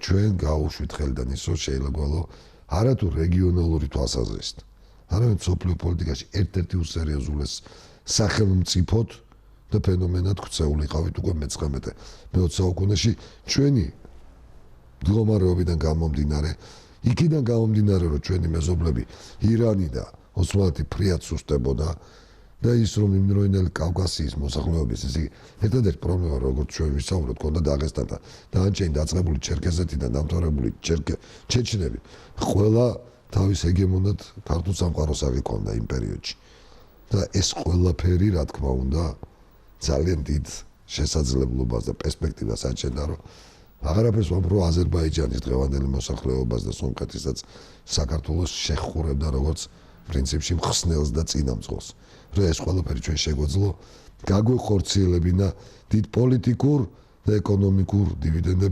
ჩვენ გავუშვით ხელიდან ის რომ შეიძლება არა თუ რეგიონალური თვალსაზრისით არამედ სოფლიო პოლიტიკაში ერთ-ერთი უსერიოზულეს სახელმწიფოდ და ფენომენად ქცეულიყავით უკვე მე-19 საუკუნეში ჩვენი მდგომარეობიდან გამომდინარე იქიდან გამომდინარე რომ ჩვენი მეზობლები ირანი და ოსმალეთი ფრიად სუსტებოდა და ის რომ იმდროინდელი კავკასიის მოსახლეობის ისე ერთადერთი პრობლემა როგორც ჩვენ ვისაუბროთ ქონდა დაღესტანთან და ანჩეინ დაწყებული ჩერქეზეთიდან დამთავრებული ჩეჩნები ყველა თავის ჰეგემონად ქართულ სამყაროს აღიქონდა იმ პერიოდში და ეს ყველაფერი რა თქმა უნდა ძალიან დიდ შესაძლებლობას და პერსპექტივას აჩენდა რომ აღარაფერს ვამბობ რომ აზერბაიჯანის დღევანდელი მოსახლეობას და სომხეთისაც საქართველოს შეხურებდა როგორც პრინციპში მხსნელს და წინამძღოლს რომ ეს ყველაფერი ჩვენ შეგვეძლო გაგვეხორციელებინა დიდ პოლიტიკურ და ეკონომიკურ დივიდენდებად